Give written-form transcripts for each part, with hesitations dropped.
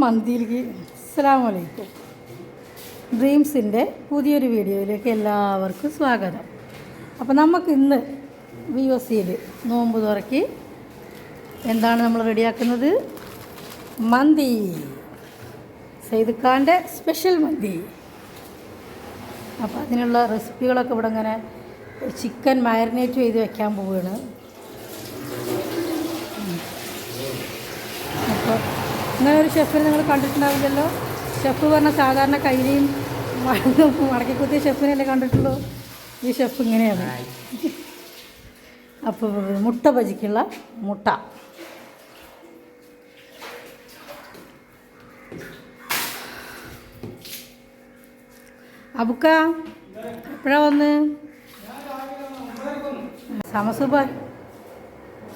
മന്തിയിലേക്ക് അസ്സലാമു അലൈക്കും. ഡ്രീംസിൻ്റെ പുതിയൊരു വീഡിയോയിലേക്ക് എല്ലാവർക്കും സ്വാഗതം. അപ്പോൾ നമുക്ക് ഇന്ന് VOCയിൽ നോമ്പ് തുറക്കി എന്താണ് നമ്മൾ റെഡിയാക്കുന്നത്? മന്തി, സയ്യിദ് ഖാൻ്റെ സ്പെഷ്യൽ മന്തി. അപ്പോൾ അതിനുള്ള റെസിപ്പികളൊക്കെ ഇവിടെ ഇങ്ങനെ ചിക്കൻ മാരിനേറ്റ് ചെയ്ത് വെക്കാൻ പോവുകയാണ്. അപ്പോൾ ഇങ്ങനെ ഒരു ഷെഫിനെ നിങ്ങൾ കണ്ടിട്ടുണ്ടാവില്ലല്ലോ. ഷെഫ് പറഞ്ഞാൽ സാധാരണ കയ്യിലും മടക്കി കുത്തിയ ഷെഫിനല്ലേ കണ്ടിട്ടുള്ളൂ. ഈ ഷെഫ് ഇങ്ങനെയാണ്. അപ്പോൾ മുട്ട ബജിക്കുള്ള മുട്ട, അബുക്ക എപ്പോഴാണ് വന്ന്?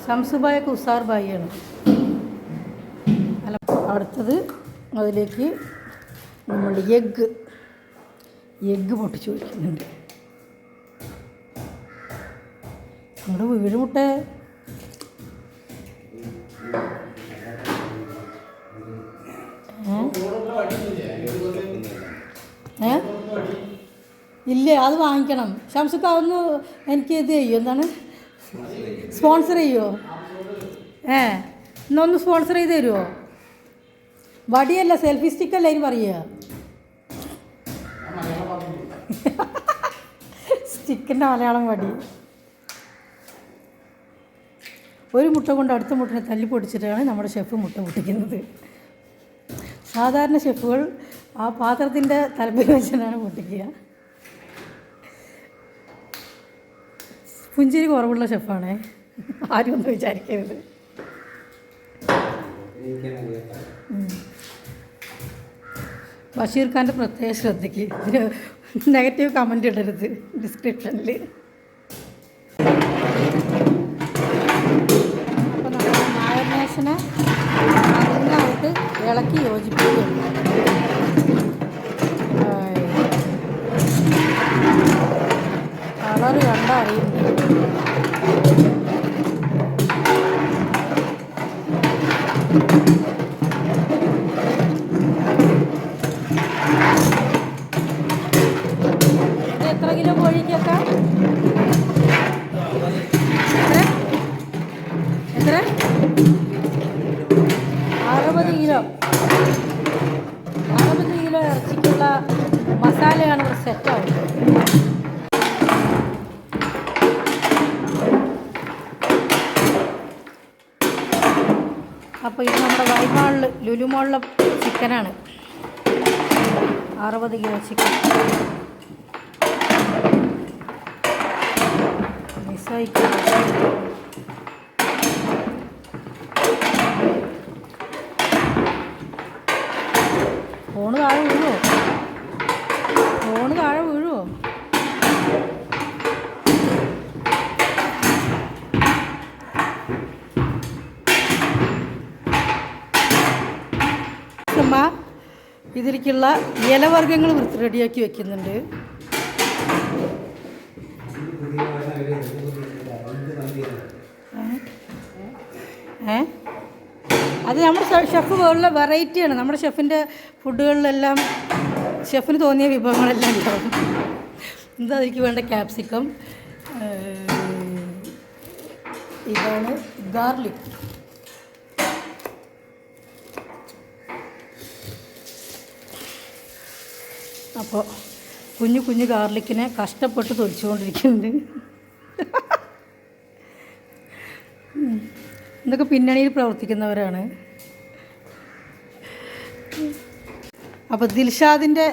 ശംസുബായൊക്കെ ഉസാർ ബായിയാണ്. അല്ല, അടുത്തത് അതിലേക്ക് നമ്മൾ എഗ്ഗ് പൊട്ടിച്ച് വയ്ക്കുന്നുണ്ട്. നമ്മുടെ വീട് മുട്ട ഇല്ലേ, അത് വാങ്ങിക്കണം. ഷംസുക്ക ഒന്ന് എനിക്ക് ഇത് ചെയ്യോ, എന്താണ് സ്പോൺസർ ചെയ്യുമോ? എന്നൊന്ന് സ്പോൺസർ ചെയ്ത് തരുമോ? വടിയല്ല, സെൽഫി സ്റ്റിക്കല്ല അതിന് പറയുക. സ്റ്റിക്കിൻ്റെ മലയാളം വടി. ഒരു മുട്ട കൊണ്ട് അടുത്ത മുട്ടനെ തല്ലി പൊടിച്ചിട്ടാണ് നമ്മുടെ ഷെഫ് മുട്ട പൊട്ടിക്കുന്നത്. സാധാരണ ഷെഫുകൾ ആ പാത്രത്തിൻ്റെ തലപ്പിൽ വെച്ചിട്ടാണ് പൊട്ടിക്കുക. പുഞ്ചിരി കുറവുള്ള ഷെഫാണേ, ആരും ഒന്നും വിചാരിക്കരുത്. ബഷീർ ഖാൻ്റെ പ്രത്യേക ശ്രദ്ധയ്ക്ക് ഇതിന് നെഗറ്റീവ് കമൻ്റ് ഇടരുത് ഡിസ്ക്രിപ്ഷനിൽ. അപ്പോൾ നമ്മൾ മാരിനേഷനെ നന്നായിട്ട് ഇളക്കി യോജിപ്പിക്കുകയാണ്. കളറ് കണ്ടാൽ അറിയുന്നു. എത്ര കിലോ കോഴിക്കൊക്കെ എത്ര? 60 കിലോ. 60 കിലോ ഇറച്ചിക്കുള്ള മസാലയാണ് ഇവിടെ സെറ്റാവുന്നത്. അപ്പോൾ ഇത് നമ്മുടെ വൈമാളിൽ ലുലുമോളിലെ ചിക്കനാണ്. 60 കിലോ ചിക്കൻ മിസ്സായി. ഫോണ് താഴെ വീഴുമോ? ഇതിലേക്കുള്ള ഇലവർഗ്ഗങ്ങൾ റെഡിയാക്കി വെക്കുന്നുണ്ട്. അത് നമ്മുടെ ഷെഫ് പോലുള്ള വെറൈറ്റിയാണ്. നമ്മുടെ ഷെഫിൻ്റെ ഫുഡുകളിലെല്ലാം ഷെഫിന് തോന്നിയ വിഭവങ്ങളെല്ലാം ഉണ്ടാവും. എന്താ അതിലേക്ക് വേണ്ട? ക്യാപ്സിക്കം, ഇതാണ് ഗാർലിക്, അപ്പോൾ കുഞ്ഞു കുഞ്ഞു ഗാർലിക്കിനെ കഷ്ടപ്പെട്ട് തൊലിച്ചുകൊണ്ടിരിക്കുന്നുണ്ട്. ഇതൊക്കെ പിന്നണിയിൽ പ്രവർത്തിക്കുന്നവരാണ്. അപ്പോൾ ദിൽഷാദിൻ്റെ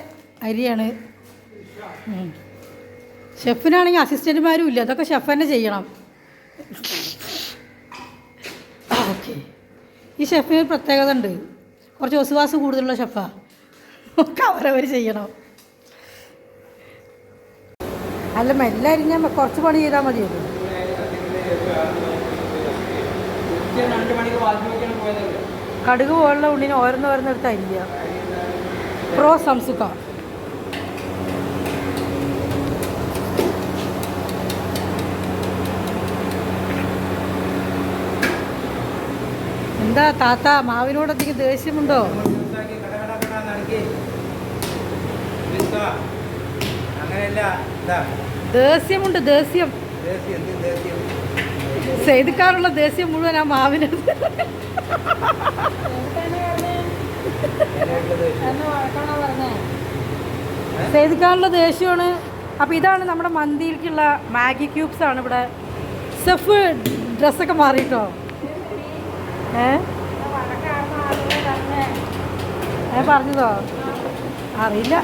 അരിയാണ്. ഷെഫിനാണെങ്കിൽ അസിസ്റ്റൻറ്റുമാരും ഇല്ല, അതൊക്കെ ഷെഫ് തന്നെ ചെയ്യണം. ഓക്കെ, ഈ ഷെഫിന് പ്രത്യേകത ഉണ്ട്, കുറച്ച് ഒസുവാസ് കൂടുതലുള്ള ഷെഫാണ്. ഒക്കെ അവരവർ ചെയ്യണം. അല്ല, മെല്ലെ അരിഞ്ഞാൽ കുറച്ച് പണി ചെയ്താൽ മതിയല്ലോ. കടുക് പോലുള്ള ഉള്ളിന് ഓരോന്നോരോന്നെടുത്ത് അരിയുക. പ്രോ സംസുക്ക. എന്താ താത്ത, മാവിനോട് എന്തെങ്കിലും ദേഷ്യമുണ്ടോ? ദേസ്യമുണ്ട്, ദേസ്യം. ചെയ്തിക്കാറുള്ള ദേസ്യം മുഴുവൻ ആ മാവിന്. ചെയ്തിക്കാറുള്ള ദേഷ്യമാണ്. അപ്പോൾ ഇതാണ് നമ്മുടെ മന്തിയിലേക്കുള്ള മാഗി ക്യൂബ്സ് ആണ് ഇവിടെ. സെഫ് ഡ്രസ്സൊക്കെ മാറിയിട്ടോ? പറഞ്ഞതോ അറിയില്ല.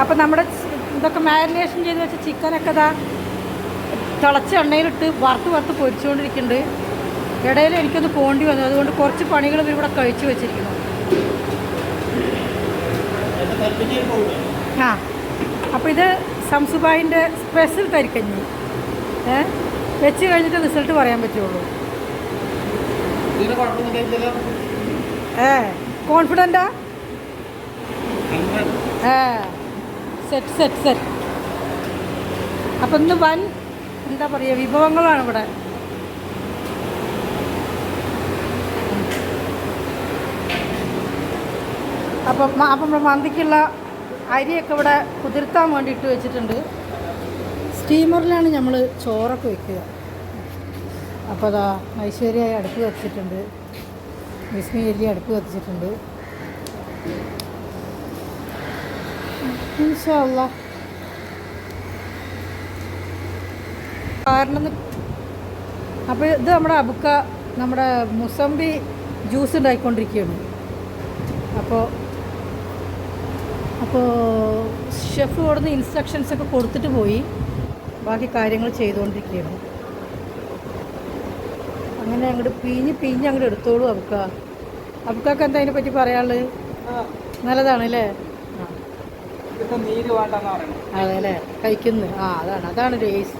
അപ്പം നമ്മുടെ ഇതൊക്കെ മാരിനേഷൻ ചെയ്ത് വെച്ച ചിക്കനൊക്കെ ഇതാ തിളച്ച എണ്ണയിലിട്ട് വറുത്ത് പൊരിച്ചുകൊണ്ടിരിക്കുന്നുണ്ട്. ഇടയിൽ എനിക്കൊന്ന് പോണ്ടി വന്നു, അതുകൊണ്ട് കുറച്ച് പണികൾ ഇവിടെ കഴിച്ചു വെച്ചിരിക്കുന്നു. ആ, അപ്പോൾ ഇത് സംസുബായിൻ്റെ സ്പെഷ്യൽ കരിക്കഞ്ഞി വെച്ച് കഴിഞ്ഞിട്ട് റിസൾട്ട് പറയാൻ പറ്റുള്ളൂ. കോൺഫിഡൻറ്റാ? സെറ്റ്. അപ്പം ഇന്ന് വൻ എന്താ പറയുക വിഭവങ്ങളാണ് ഇവിടെ. അപ്പം മന്തിക്കുള്ള അരിയൊക്കെ ഇവിടെ കുതിർത്താൻ വേണ്ടി ഇട്ട് വെച്ചിട്ടുണ്ട്. സ്റ്റീമറിലാണ് നമ്മൾ ചോറൊക്കെ വെക്കുക. അപ്പോൾ അതാ ഐശ്വര്യമായി അടുപ്പ് കത്തിച്ചിട്ടുണ്ട്, വിസ്മി വലിയ അടുപ്പ് കത്തിച്ചിട്ടുണ്ട്. ഇൻഷാ അല്ലാ. കാരണം അപ്പോൾ ഇത് നമ്മുടെ അബുക്ക നമ്മുടെ മുസംബി ജ്യൂസ് ഉണ്ടാക്കിക്കൊണ്ടിരിക്കുകയാണ്. അപ്പോൾ ഷെഫ് കൊടുന്ന് ഇൻസ്ട്രക്ഷൻസൊക്കെ കൊടുത്തിട്ട് പോയി, ബാക്കി കാര്യങ്ങൾ ചെയ്തുകൊണ്ടിരിക്കുകയാണ്. അങ്ങനെ അങ്ങോട്ട് പിഞ്ഞ് അങ്ങോട്ട് എടുത്തോളൂ അബുക്കാക്ക് എന്താ അതിനെ പറ്റി പറയാനുള്ളത്? നല്ലതാണ് അല്ലേ? അതെ അല്ലേ, കഴിക്കുന്നു. അതാണ് ടേസ്റ്റ്.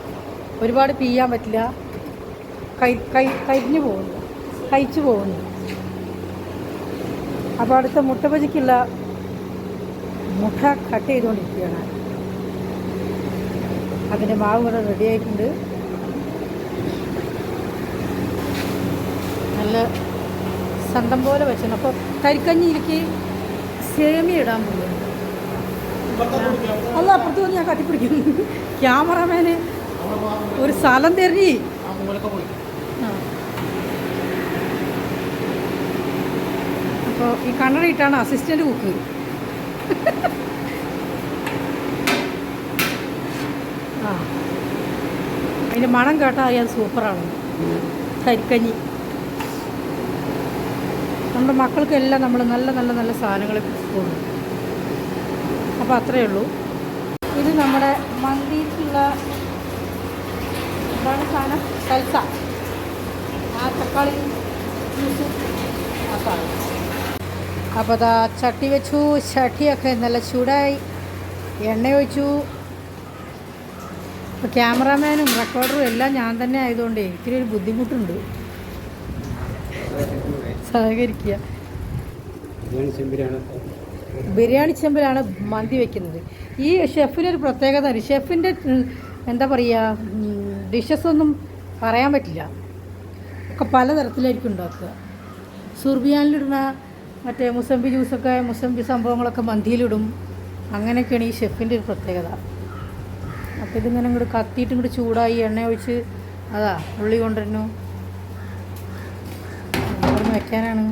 ഒരുപാട് പിയ്യാൻ പറ്റില്ല, കഴിച്ചു പോകുന്നു. അപ്പോൾ അടുത്ത മുട്ട ബജിക്കുള്ള മുട്ട കട്ട് ചെയ്തുകൊണ്ടിരിക്കുകയാണ്. അതിൻ്റെ മാവ് ഇവിടെ റെഡി ആയിട്ടുണ്ട്. നല്ല സന്തം പോലെ വെച്ചിട്ടുണ്ട്. അപ്പോൾ കരിക്കഞ്ഞിയിലേക്ക് സേമിയ ഇടാൻ പോകുന്നു. അല്ല, അപ്പുറത്ത് വന്ന് ഞാൻ കട്ടിപ്പിടിക്കുന്നു. ക്യാമറമാന് ഒരു സ്ഥലം തരണി. അപ്പോൾ ഈ കണ്ണടയിട്ടാണ് അസിസ്റ്റൻ്റ് കുക്ക്. അതിൻ്റെ മണം കേട്ടാൽ അത് സൂപ്പറാണ്. കരിക്കഞ്ഞി നമ്മുടെ മക്കൾക്കെല്ലാം നമ്മൾ നല്ല നല്ല നല്ല സാധനങ്ങൾ കൊടുക്കും. അപ്പോൾ അത്രയേ ഉള്ളൂ. ഇത് നമ്മുടെ മന്തിക്കുള്ള എന്താണ് സാധനം? സൽസ. ആ തക്കാളി ജ്യൂസ് ആ സാധനം. അപ്പോൾ അതാ ചട്ടി വെച്ചു. ചട്ടിയൊക്കെ നല്ല ചൂടായി, എണ്ണ ഒഴിച്ചു. ഇപ്പോൾ ക്യാമറാമാനും റെക്കോർഡറും എല്ലാം ഞാൻ തന്നെ ആയതുകൊണ്ടേ ഇത്തിരി ഒരു ബുദ്ധിമുട്ടുണ്ട്. സഹകരിക്കുക. ബിരിയാണി ചെമ്പിലാണ് മന്തി വെക്കുന്നത്. ഈ ഷെഫിനൊരു പ്രത്യേകത, ഷെഫിൻ്റെ എന്താ പറയുക, ഡിഷസൊന്നും പറയാൻ പറ്റില്ല. ഒക്കെ പലതരത്തിലായിരിക്കും ഉണ്ടാക്കുക. സുർബിയാനിലിടുന്ന മറ്റേ മുസംബി ജ്യൂസൊക്കെ, മുസംബി സംഭവങ്ങളൊക്കെ മന്തിയിലിടും. അങ്ങനെയൊക്കെയാണ് ഈ ഷെഫിൻ്റെ ഒരു പ്രത്യേകത. അപ്പോൾ ഇതിങ്ങനെ ഇങ്ങോട്ട് കത്തിയിട്ട് ഇങ്ങോട്ട് ചൂടായി എണ്ണ ഒഴിച്ച് അതാ ഉള്ളി കൊണ്ടുവരുന്നു. ഇവിടുന്ന് വെക്കാനാണ്.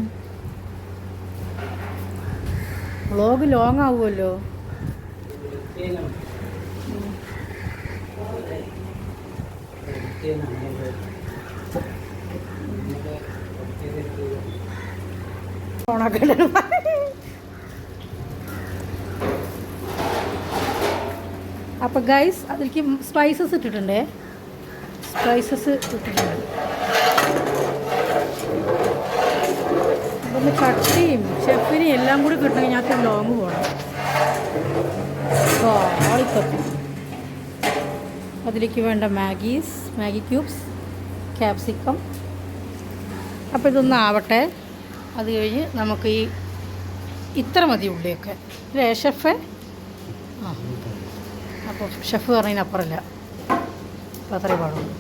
വ്ളോഗ് ലോങ് ആവുമല്ലോ. അപ്പോൾ ഗൈസ് അതിലേക്ക് സ്പൈസസ് ഇട്ടിട്ടുണ്ട്. അപ്പം ചട്ടിയും ഷെഫിനെയും എല്ലാം കൂടി കിട്ടണമെങ്കിൽ ഞങ്ങൾക്ക് ലോങ് പോകണം. ആളിക്കപ്പി, അതിലേക്ക് വേണ്ട മാഗി ക്യൂബ്സ്, ക്യാപ്സിക്കം. അപ്പോൾ ഇതൊന്നും ആവട്ടെ. അത് കഴിഞ്ഞ് നമുക്ക് ഇത്ര മതി ഉള്ളിയൊക്കെ അല്ലേ ഷെഫ്? അപ്പോൾ ഷെഫ് പറഞ്ഞതിനപ്പുറമില്ല. അപ്പോൾ അത്രേ പാടുള്ളൂ.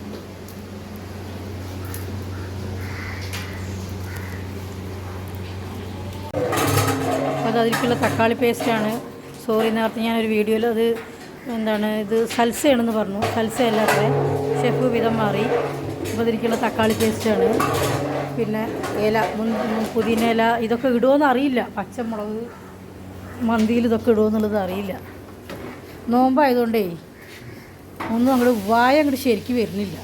അപ്പോൾ അതിലേക്കുള്ള തക്കാളി പേസ്റ്റാണ്. സോറി, നേരത്തെ ഞാനൊരു വീഡിയോയിൽ അത് എന്താണ് ഇത് സൽസയാണെന്ന് പറഞ്ഞു. സൽസയല്ല അത്ര, ഷെഫ് വിധം മാറി. അപ്പോൾ അതിലേക്കുള്ള തക്കാളി പേസ്റ്റാണ്. പിന്നെ ഇല, പുതിന ഇല, ഇതൊക്കെ ഇടുമോയെന്ന് അറിയില്ല. പച്ചമുളക് മന്തിയിൽ ഇതൊക്കെ ഇടുമോയെന്നുള്ളത് അറിയില്ല. നോമ്പായതുകൊണ്ടേ ഒന്നും അങ്ങോട്ട് വായ അങ്ങോട്ട് ശരിക്കും വരുന്നില്ല.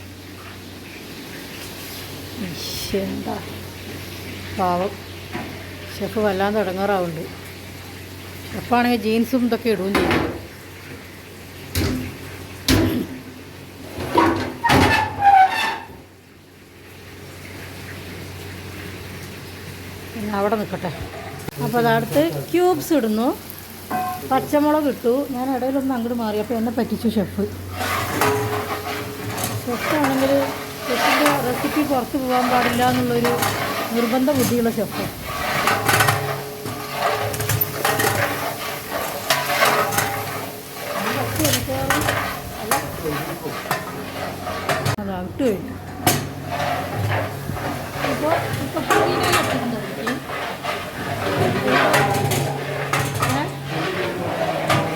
എന്താ പാവം ഷെഫ് വല്ലാണ്ട് ഇടങ്ങാറാവുന്നുണ്ട്. ഷെഫാണെങ്കിൽ ജീൻസും ഇതൊക്കെ ഇടുകയും ചെയ്യും. പിന്നെ അവിടെ നിൽക്കട്ടെ. അപ്പോൾ അതടുത്ത് ക്യൂബ്സ് ഇടുന്നു. പച്ചമുളക് ഇട്ടു. ഞാൻ ഇടയിലൊന്നും അങ്ങോട്ട് മാറി. അപ്പോൾ എന്നെ പറ്റിച്ചു ഷെഫ്. ഷെഫാണെങ്കിൽ ഷെഫിൻ്റെ റെസിപ്പി പുറത്ത് പോകാൻ പാടില്ല എന്നുള്ളൊരു നിർബന്ധ ബുദ്ധിയുള്ള ഷെഫ്. അതാ ഇട്ട് കഴിഞ്ഞു. ഇപ്പോൾ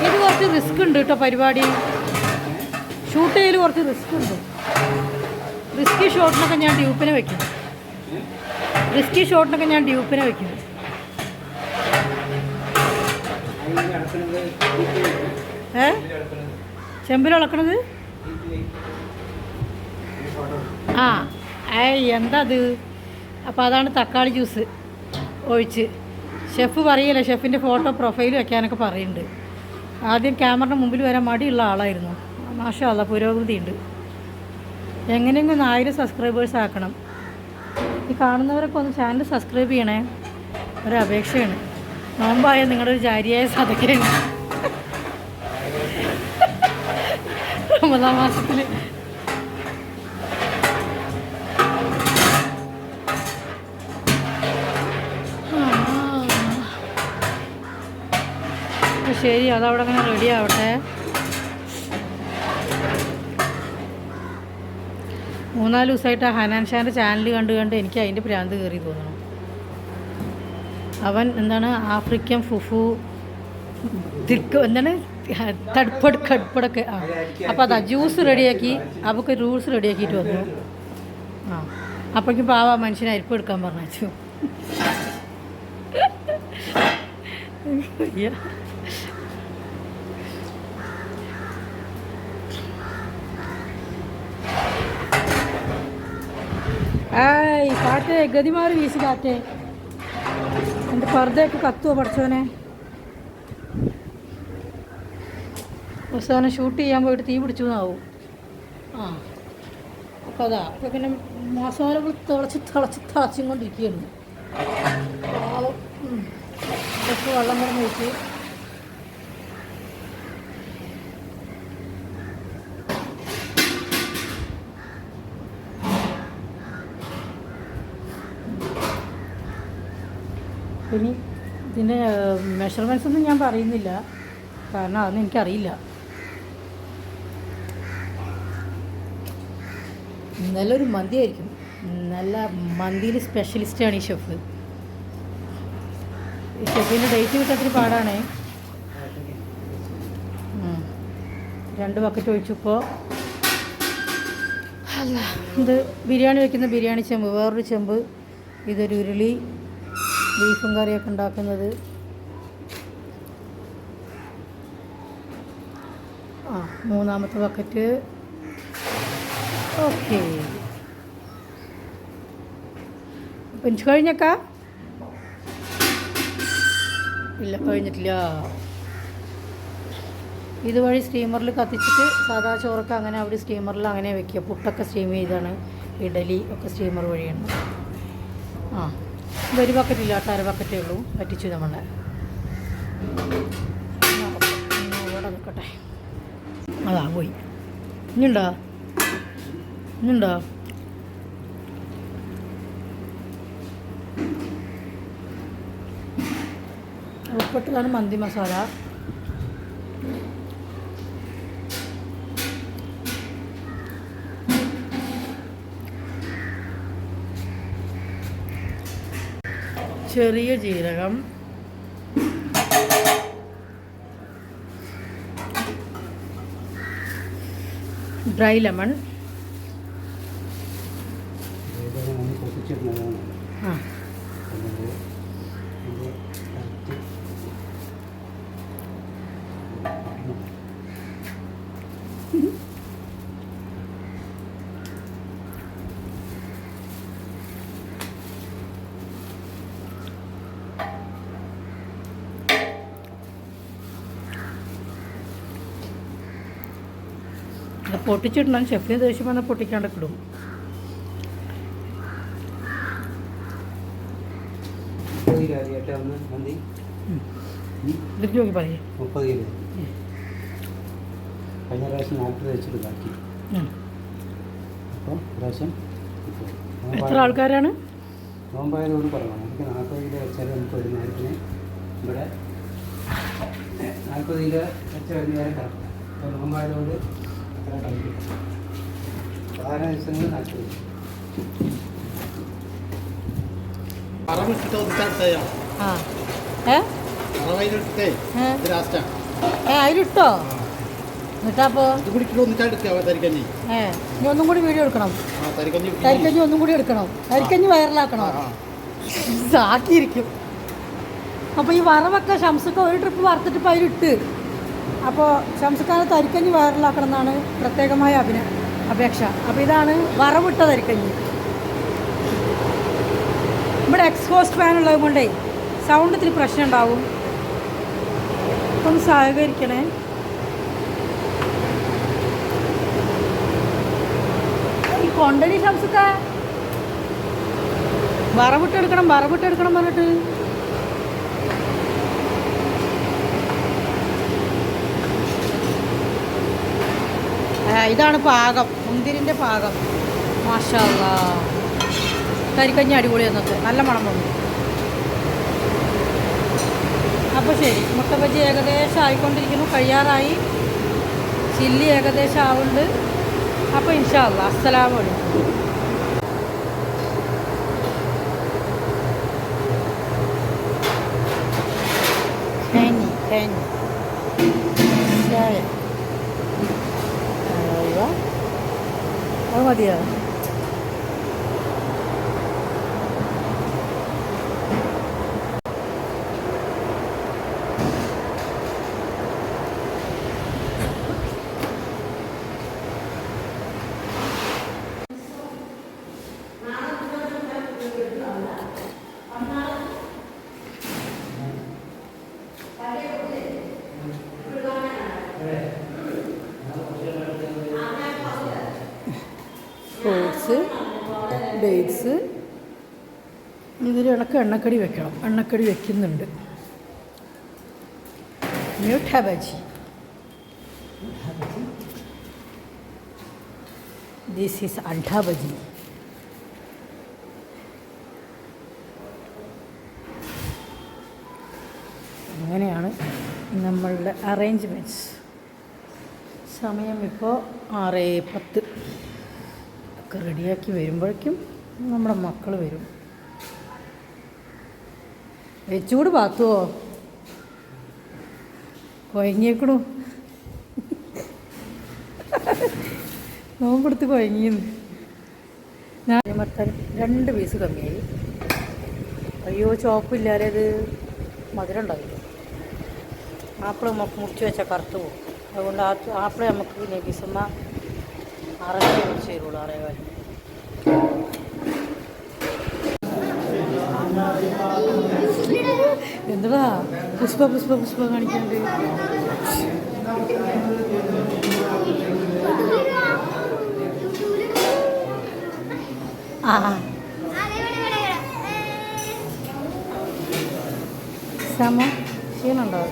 ഇത് കുറച്ച് റിസ്ക് ഉണ്ട് കേട്ടോ. പരിപാടി ഷൂട്ട് ചെയ്യൽ കുറച്ച് റിസ്ക് ഉണ്ട്. റിസ്കി ഷോട്ടിനൊക്കെ ഞാൻ ഡ്യൂപ്പിനെ വയ്ക്കും. ചെമ്പിൽ ആ എന്താ അത്? അപ്പോൾ അതാണ് തക്കാളി ജ്യൂസ് ഒഴിച്ച്. ഷെഫ് പറയില്ല, ഷെഫിൻ്റെ ഫോട്ടോ പ്രൊഫൈൽ വെക്കാനൊക്കെ പറയുന്നുണ്ട്. ആദ്യം ക്യാമറയുടെ മുമ്പിൽ വരാൻ മടിയുള്ള ആളായിരുന്നു. മാഷാ അല്ലാ, പുരോഗതിയുണ്ട്. എങ്ങനെയെങ്കിലും 1000 സബ്സ്ക്രൈബേഴ്സ് ആക്കണം. ഈ കാണുന്നവരൊക്കെ ഒന്ന് ചാനൽ സബ്സ്ക്രൈബ് ചെയ്യണേ, ഒരപേക്ഷയാണ്. നോമ്പായ നിങ്ങളുടെ ഒരു ജാരിയായ സദക്കയാണ്. റമദാൻ മാസത്തിൽ ശരി, അതവിടെ അങ്ങനെ റെഡി ആവട്ടെ. 3-4 ദിവസമായിട്ട് ഹനാൻ ഷാൻ്റെ ചാനൽ കണ്ട് എനിക്ക് അതിൻ്റെ ഭ്രാന്ത് കയറി തോന്നണം. അവൻ എന്താണ് ആഫ്രിക്കൻ ഫുഫു എന്താണ് കടുപ്പടൊക്കെ. അപ്പോൾ അതാ ജ്യൂസ് റെഡിയാക്കി, അവൾക്ക് റൂൾസ് റെഡിയാക്കിയിട്ട് വന്നു. അപ്പോഴേക്കും പാവ മനുഷ്യനെ അരിപ്പ് എടുക്കാൻ പറഞ്ഞു. കാറ്റേ, ഗതിമാറി വീശി കാറ്റേ. എൻ്റെ പർദ്ദയൊക്കെ കത്തുവോ പഠിച്ചവനെ. അവസാനം ഷൂട്ട് ചെയ്യാൻ പോയിട്ട് തീ പിടിച്ചു എന്നാവും. അപ്പോൾ അതാ അപ്പോൾ പിന്നെ മസാലകൾ തിളച്ചും കൊണ്ടിരിക്കുകയാണ്. കുറച്ച് വെള്ളം കൂടെ ഒഴിച്ച് ഇനി ഇതിൻ്റെ മെഷർമെൻറ്റ്സ് ഒന്നും ഞാൻ പറയുന്നില്ല, കാരണം അതൊന്നും എനിക്കറിയില്ല. നല്ലൊരു മന്തി ആയിരിക്കും. നല്ല മന്തിയിൽ സ്പെഷ്യലിസ്റ്റാണ് ഈ ഷെഫ്. ഈ ഷെഫിൻ്റെ ഡേറ്റ് കിട്ടത്തിന് പാടാണേ. 2 ബക്കറ്റ് ഒഴിച്ചപ്പോൾ അല്ല, ഇത് ബിരിയാണി വയ്ക്കുന്ന ബിരിയാണി ചെമ്പ്, വേറൊരു ചെമ്പ്, ഇതൊരു ഉരുളി, ബീഫും കറിയൊക്കെ ഉണ്ടാക്കുന്നത്. മൂന്നാമത്തെ ബക്കറ്റ്. ഓക്കെ, പെഞ്ച് കഴിഞ്ഞേക്കാ? ഇല്ല, കഴിഞ്ഞിട്ടില്ല. ഇതുവഴി സ്റ്റീമറിൽ കത്തിച്ചിട്ട് സാധാ ചോറൊക്കെ അങ്ങനെ അവിടെ സ്റ്റീമറിൽ അങ്ങനെ വെക്കുക. പുട്ടൊക്കെ സ്റ്റീം ചെയ്താണ്, ഇഡലി ഒക്കെ സ്റ്റീമർ വഴിയാണ്. ഇതൊരു ബക്കറ്റില്ല, 1/2 ബക്കറ്റേ ഉള്ളൂ. പറ്റിച്ചു നമ്മളെ. ഇവിടെ നിൽക്കട്ടെ. അതാ പോയി. ഇനിയുണ്ടോ? ഉൾപ്പെട്ടതാണ് മന്തി മസാല. ചെറിയ ജീരകം, ഡ്രൈ ലെമൺ. ആ പൊട്ടിച്ചിടണം. ഷെഫിന് ദേഷ്യം വന്നാൽ പൊട്ടിക്കാണ്ടൊക്കെ ഇടും. ഇതിലേക്ക് നോക്കി പറയേ. 30 കിലോ കഴിഞ്ഞ പ്രാവശ്യം 40 വെച്ചിട്ട് ബാക്കി. അപ്പോൾ പ്രാവശ്യം എത്ര ആൾക്കാരാണ്? നോമ്പായതുകൊണ്ട് കുറവാണ്. നമുക്ക് 40 കിലോ വെച്ചാൽ നമുക്ക് ഒരു നേരത്തിന് ഇവിടെ 40 കിലോ വെച്ചാൽ ഒരു നേരം കറക്റ്റാണ്. അപ്പോൾ നോമ്പായതുകൊണ്ട് അത്ര കഴിക്കും. സാധാരണ ദിവസങ്ങൾ 40 അതിലിട്ടോ എന്നിട്ടാപ്പോ ഇനി ഒന്നും കൂടി വീഡിയോ എടുക്കണം. തരിക്കഞ്ഞി ഒന്നും കൂടി എടുക്കണം. തരിക്കഞ്ഞി വൈറലാക്കണം. ആക്കിയിരിക്കും. അപ്പോൾ ഈ വറവൊക്കെ ഷംസൊക്കെ ഒരു ട്രിപ്പ് വറുത്തിട്ട് ഇപ്പോൾ അതിലിട്ട്. അപ്പോൾ ഷംസക്കാരെ തരിക്കഞ്ഞി വൈറലാക്കണം എന്നാണ് പ്രത്യേകമായ അപേക്ഷ. അപ്പോൾ ഇതാണ് വറവിട്ട തരിക്കഞ്ഞി. ഇവിടെ എക്സ്ഹോസ്റ്റ് ഫാൻ ഉള്ളത് കൊണ്ടേ സൗണ്ട് ഇത്തിരി പ്രശ്നം ഉണ്ടാവും. ഒന്ന് സഹകരിക്കണേ. ഈ കൊണ്ടടി ഷംസൊക്കെ വറവിട്ടെടുക്കണം പറഞ്ഞിട്ട് ഇതാണ് പാകം. മുന്തിരിൻ്റെ പാകം. മാഷാ അല്ലാഹ്. കരിക്കഞ്ഞി അടിപൊളി എന്നൊക്കെ നല്ല മണം വന്നു. അപ്പോൾ ശരി, മുട്ട ബജി ഏകദേശം ആയിക്കൊണ്ടിരിക്കുന്നു. കഴിയാറായി. ചില്ലി ഏകദേശം ആവുന്നുണ്ട്. അപ്പോൾ ഇൻഷാ അല്ലാഹ് അസ്സലാമു അലൈക്കും. ചായ അത് മതിയോ? Fruits, dates. ഇതിൽ എണ്ണക്കടി വെക്കണം. എണ്ണക്കടി വെക്കുന്നുണ്ട്. മ്യൂട്ട ബജി. ദിസ് ഈസ് അഡ ബജി. അങ്ങനെയാണ് നമ്മളുടെ അറേഞ്ച്മെൻറ്റ്സ്. സമയം ഇപ്പോൾ 6:10. ഒക്കെ റെഡിയാക്കി വരുമ്പോഴേക്കും നമ്മുടെ മക്കൾ വരും. വെച്ചുകൂട് പാത്തുവോ? കൊയങ്ങിയേക്കണു. നോമ്പെടുത്ത് കൊയങ്ങിയെന്ന്. ഞാൻ മത്താൻ 2 പീസ് കമ്മിയായി. അയ്യോ ചോപ്പില്ലാതെ അത് മധുരം ഉണ്ടാവില്ല. ആപ്പിൾ നമുക്ക് മുറിച്ച് വെച്ചാൽ കറുത്ത് പോകും. അതുകൊണ്ട് ആപ്പിൾ നമുക്ക് നബീസമ്മ 6 മുറിച്ച് തരുള്ളൂ. 6:15. എന്താ പുഷ്പ കാണിക്കാണ്ട്? സമ ക്ഷീണുണ്ടോ?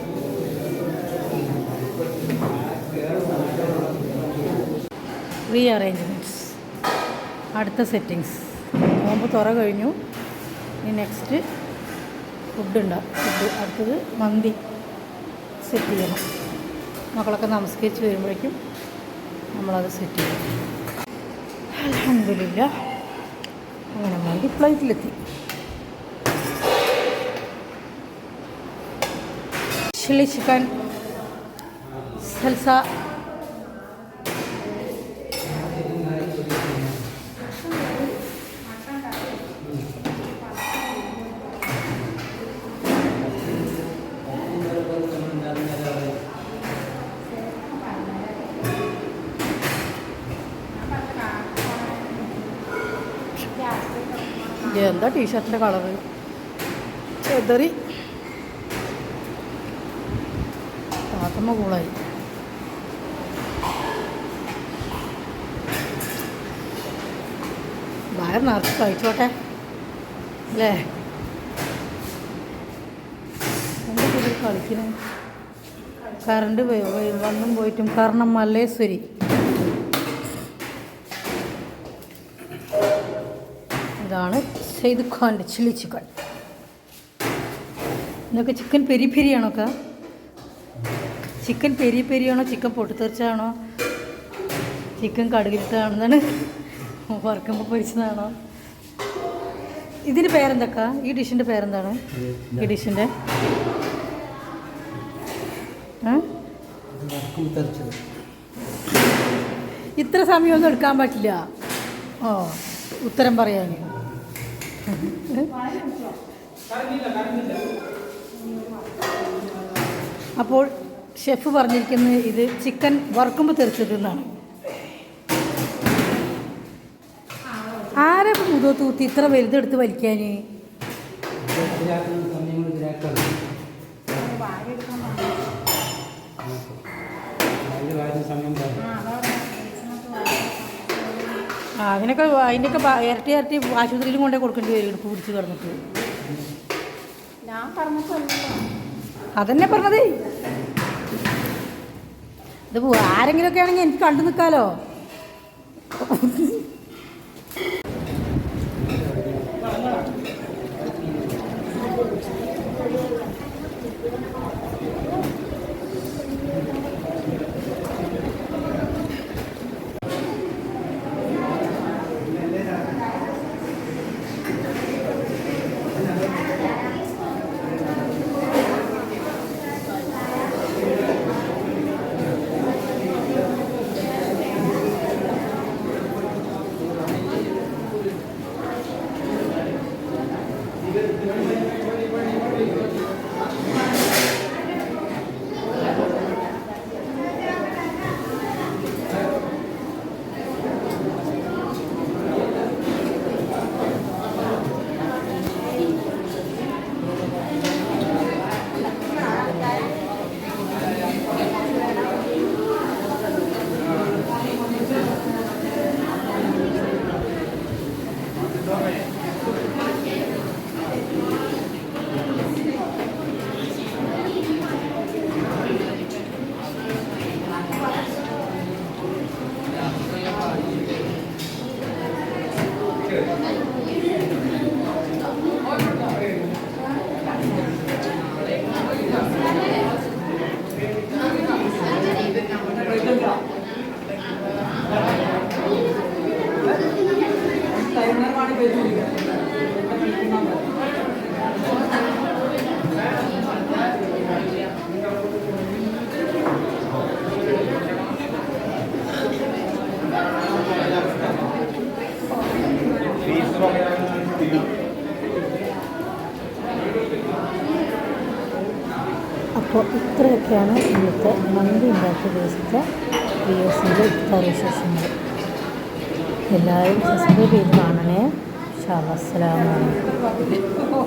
റീഅറേഞ്ച്മെൻറ്റ്സ്. അടുത്ത സെറ്റിങ്സ്. നോമ്പ് തുറ കഴിഞ്ഞു. ഇനി നെക്സ്റ്റ് ഫുഡ് അടുത്തത് മന്തി സെറ്റ് ചെയ്യണം. മക്കളൊക്കെ നമസ്കരിച്ച് വരുമ്പോഴേക്കും നമ്മളത് സെറ്റ് ചെയ്യണം. അൽഹംദുലില്ലാ അങ്ങനെ മന്തി പ്ലേറ്റിലെത്തി. ചില്ലി ചിക്കൻ, സൽസ, എന്താ ടീഷർട്ടിൻ്റെ കളറ് ചെതറി താത്തമ്മ കൂളായി. വയർ നിറച്ച് കഴിച്ചോട്ടെ അല്ലേ? എന്താ കൂടുതൽ കളിക്കുന്നത്? കറണ്ട് വന്നും പോയിട്ടും. കാരണം മല്ലേശ്വരി ഇതാണ് സെയ്ദ് ഖാൻ്റെ ചില്ലി ചിക്കൻ. ഇതൊക്കെ ചിക്കൻ പെരി പെരിയാണോ ഒക്കെ? ചിക്കൻ പെരി പെരിയാണോ, ചിക്കൻ പൊട്ടിത്തെറിച്ചാണോ, ചിക്കൻ കടുകിലിട്ടാണെന്നാണ് വറുക്കുമ്പോൾ പൊരിച്ചതാണോ? ഇതിൻ്റെ പേരെന്തൊക്കെ? ഈ ഡിഷിൻ്റെ പേരെന്താണ്? ഈ ഡിഷിൻ്റെ ഇത്ര സമയമൊന്നും എടുക്കാൻ പറ്റില്ല. ഓ ഉത്തരം പറയാൻ. അപ്പോൾ ഷെഫ് പറഞ്ഞിരിക്കുന്നത് ഇത് ചിക്കൻ വറുക്കുമ്പോൾ തെറിച്ചത് എന്നാണ്. ആരെ മുതോ തൂത്തി ഇത്ര വലുതെടുത്ത് വലിക്കാൻ? അതിൻ്റെയൊക്കെ ഇരട്ടി ഇരട്ടി ആശുപത്രിയിലും കൊണ്ടേ കൊടുക്കേണ്ടി വരും ഇടുപ്പ് പിടിച്ച് കിടന്നിട്ട്. ഞാൻ പറഞ്ഞപ്പോൾ അതന്നെ പറഞ്ഞതേ. ഇത് ആരെങ്കിലുമൊക്കെ ആണെങ്കിൽ എനിക്ക് കണ്ടു നിൽക്കാലോ. അപ്പോൾ ഇത്രയൊക്കെയാണ് ഇന്നത്തെ മന്തി ഉണ്ടാക്കിയ ദിവസത്തെ വ്യൂസിൻ്റെ ഇഫ്താർ വിശേഷങ്ങൾ. എല്ലാവരും സബ്സ്ക്രൈബ് ചെയ്ത് കാണണേ. അസ്സലാമു അലൈക്കും.